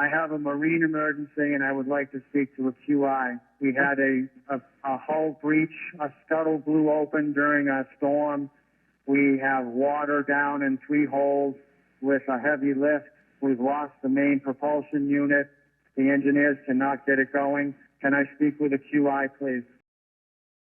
I have a marine emergency and I would like to speak to a QI. We had a hull breach, a scuttle blew open during a storm. We have water down in 3 holes with a heavy lift. We've lost the main propulsion unit. The engineers cannot get it going. Can I speak with a QI, please?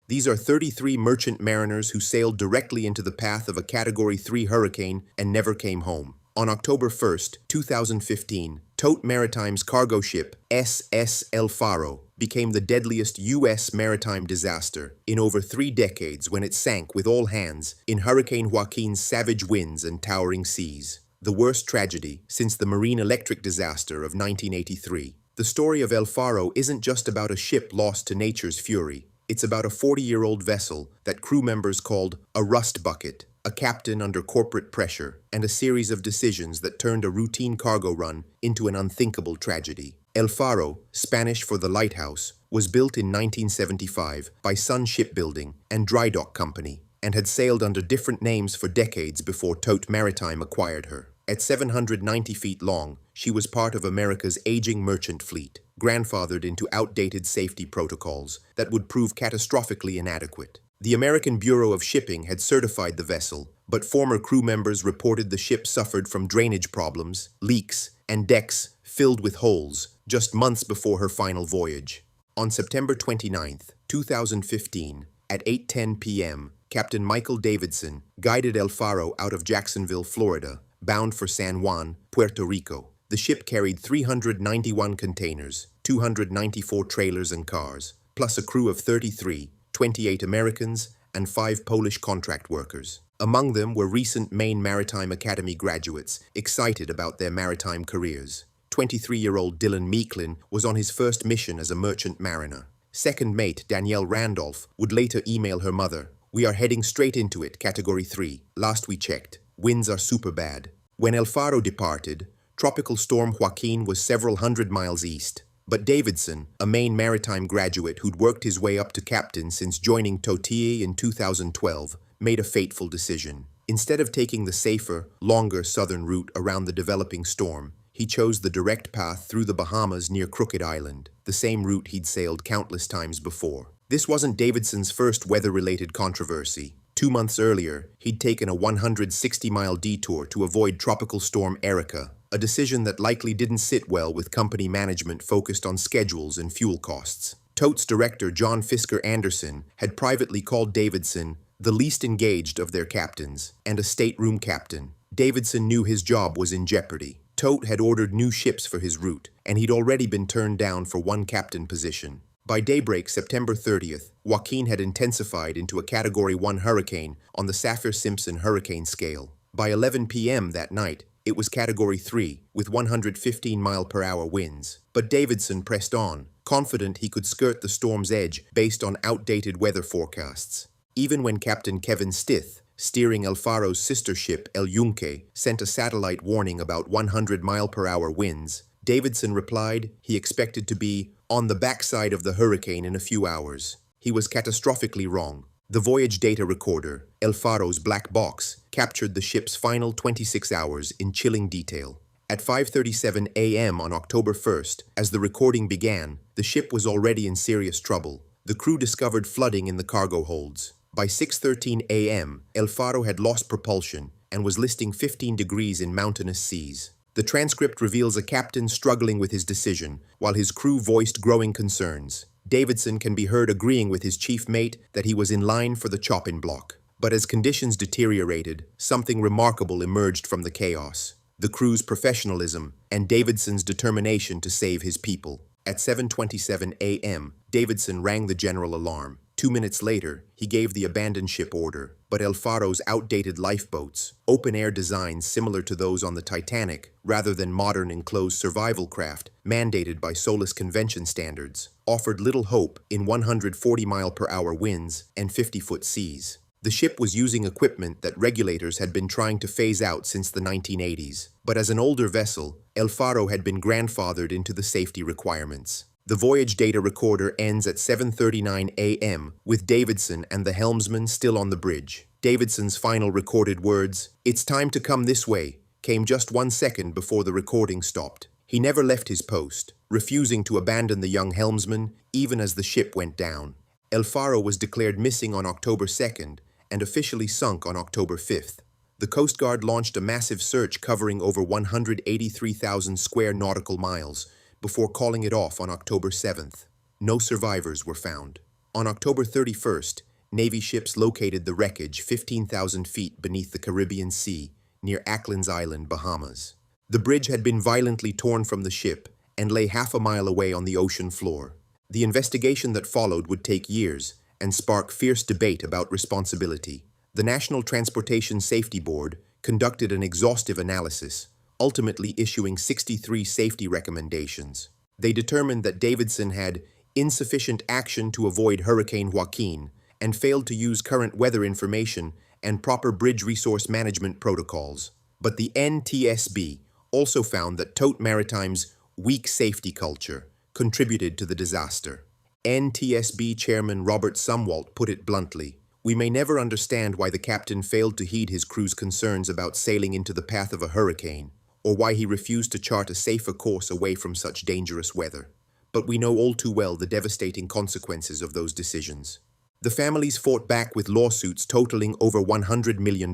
These are 33 merchant mariners who sailed directly into the path of a Category 3 hurricane and never came home. On October 1st, 2015, TOTE Maritime's cargo ship, SS El Faro, became the deadliest U.S. maritime disaster in over 3 decades when it sank with all hands in Hurricane Joaquin's savage winds and towering seas. The worst tragedy since the marine electric disaster of 1983. The story of El Faro isn't just about a ship lost to nature's fury. It's about a 40-year-old vessel that crew members called a rust bucket, a captain under corporate pressure, and a series of decisions that turned a routine cargo run into an unthinkable tragedy. El Faro, Spanish for the lighthouse, was built in 1975 by Sun Shipbuilding and Dry Dock Company, and had sailed under different names for decades before TOTE Maritime acquired her. At 790 feet long, she was part of America's aging merchant fleet, grandfathered into outdated safety protocols that would prove catastrophically inadequate. The American Bureau of Shipping had certified the vessel, but former crew members reported the ship suffered from drainage problems, leaks, and decks filled with holes just months before her final voyage. On September 29, 2015, at 8:10 p.m., Captain Michael Davidson guided El Faro out of Jacksonville, Florida, bound for San Juan, Puerto Rico. The ship carried 391 containers, 294 trailers and cars, plus a crew of 33, 28 Americans, and 5 Polish contract workers. Among them were recent Maine Maritime Academy graduates excited about their maritime careers. 23-year-old Dylan Meeklin was on his first mission as a merchant mariner. Second mate Danielle Randolph would later email her mother, "We are heading straight into it, Category 3. Last we checked. Winds are super bad." When El Faro departed, Tropical Storm Joaquin was several hundred miles east. But Davidson, a Maine Maritime graduate who'd worked his way up to captain since joining TOTE in 2012, made a fateful decision. Instead of taking the safer, longer southern route around the developing storm, he chose the direct path through the Bahamas near Crooked Island, the same route he'd sailed countless times before. This wasn't Davidson's first weather-related controversy. 2 months earlier, he'd taken a 160-mile detour to avoid Tropical Storm Erica, a decision that likely didn't sit well with company management focused on schedules and fuel costs. TOTE's director John Fisker Anderson had privately called Davidson the least engaged of their captains and a stateroom captain. Davidson knew his job was in jeopardy. TOTE had ordered new ships for his route, and he'd already been turned down for one captain position. By daybreak, September 30th, Joaquin had intensified into a Category 1 hurricane on the Saffir-Simpson hurricane scale. By 11 p.m. that night, it was Category 3, with 115-mile-per-hour winds. But Davidson pressed on, confident he could skirt the storm's edge based on outdated weather forecasts. Even when Captain Kevin Stith, steering El Faro's sister ship El Yunque, sent a satellite warning about 100-mile-per-hour winds, Davidson replied he expected to be on the backside of the hurricane in a few hours. He was catastrophically wrong. The Voyage Data Recorder, El Faro's black box, captured the ship's final 26 hours in chilling detail. At 5:37 a.m. on October 1st, as the recording began, the ship was already in serious trouble. The crew discovered flooding in the cargo holds. By 6:13 a.m., El Faro had lost propulsion and was listing 15 degrees in mountainous seas. The transcript reveals a captain struggling with his decision, while his crew voiced growing concerns. Davidson can be heard agreeing with his chief mate that he was in line for the chopping block. But as conditions deteriorated, something remarkable emerged from the chaos: the crew's professionalism and Davidson's determination to save his people. At 7:27 a.m., Davidson rang the general alarm. 2 minutes later, he gave the abandon ship order, but El Faro's outdated lifeboats, open-air designs similar to those on the Titanic, rather than modern enclosed survival craft mandated by SOLAS convention standards, offered little hope in 140-mile-per-hour winds and 50-foot seas. The ship was using equipment that regulators had been trying to phase out since the 1980s, but as an older vessel, El Faro had been grandfathered into the safety requirements. The Voyage Data Recorder ends at 7:39 a.m., with Davidson and the helmsman still on the bridge. Davidson's final recorded words, "It's time to come this way," came just 1 second before the recording stopped. He never left his post, refusing to abandon the young helmsman even as the ship went down. El Faro was declared missing on October 2nd and officially sunk on October 5th. The Coast Guard launched a massive search covering over 183,000 square nautical miles before calling it off on October 7th. No survivors were found. On October 31st, Navy ships located the wreckage 15,000 feet beneath the Caribbean Sea near Acklands Island, Bahamas. The bridge had been violently torn from the ship and lay half a mile away on the ocean floor. The investigation that followed would take years and spark fierce debate about responsibility. The National Transportation Safety Board conducted an exhaustive analysis, ultimately issuing 63 safety recommendations. They determined that Davidson had insufficient action to avoid Hurricane Joaquin and failed to use current weather information and proper bridge resource management protocols. But the NTSB also found that TOTE Maritime's weak safety culture contributed to the disaster. NTSB Chairman Robert Sumwalt put it bluntly, "We may never understand why the captain failed to heed his crew's concerns about sailing into the path of a hurricane, or why he refused to chart a safer course away from such dangerous weather. But we know all too well the devastating consequences of those decisions." The families fought back with lawsuits totaling over $100 million.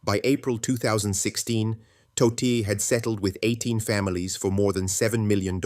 By April 2016, TOTE had settled with 18 families for more than $7 million,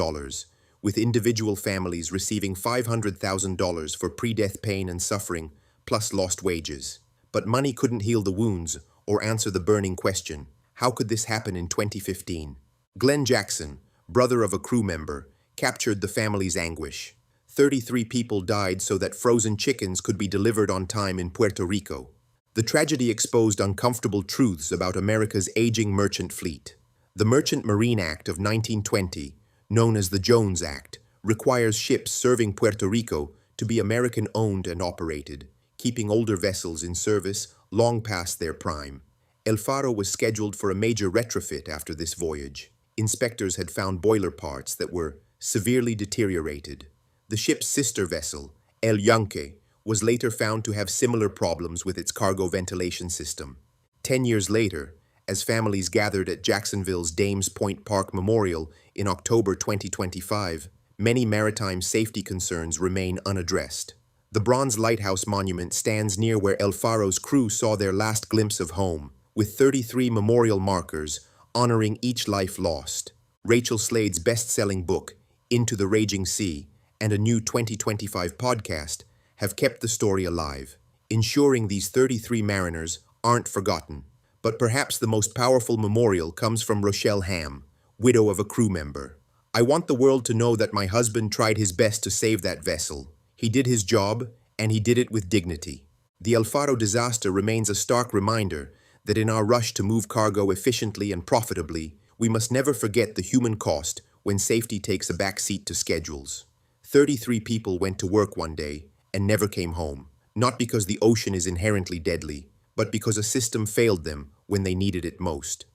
with individual families receiving $500,000 for pre-death pain and suffering, plus lost wages. But money couldn't heal the wounds or answer the burning question, how could this happen in 2015? Glenn Jackson, brother of a crew member, captured the family's anguish. 33 people died so that frozen chickens could be delivered on time in Puerto Rico. The tragedy exposed uncomfortable truths about America's aging merchant fleet. The Merchant Marine Act of 1920, known as the Jones Act, requires ships serving Puerto Rico to be American-owned and operated, keeping older vessels in service long past their prime. El Faro was scheduled for a major retrofit after this voyage. Inspectors had found boiler parts that were severely deteriorated. The ship's sister vessel, El Yunque, was later found to have similar problems with its cargo ventilation system. 10 years later, as families gathered at Jacksonville's Dames Point Park Memorial in October 2025, many maritime safety concerns remain unaddressed. The bronze lighthouse monument stands near where El Faro's crew saw their last glimpse of home, with 33 memorial markers honoring each life lost. Rachel Slade's best-selling book, Into the Raging Sea, and a new 2025 podcast have kept the story alive, ensuring these 33 mariners aren't forgotten. But perhaps the most powerful memorial comes from Rochelle Ham, widow of a crew member. "I want the world to know that my husband tried his best to save that vessel. He did his job, and he did it with dignity." The El Faro disaster remains a stark reminder that in our rush to move cargo efficiently and profitably, we must never forget the human cost when safety takes a back seat to schedules. 33 people went to work one day and never came home, not because the ocean is inherently deadly, but because a system failed them when they needed it most.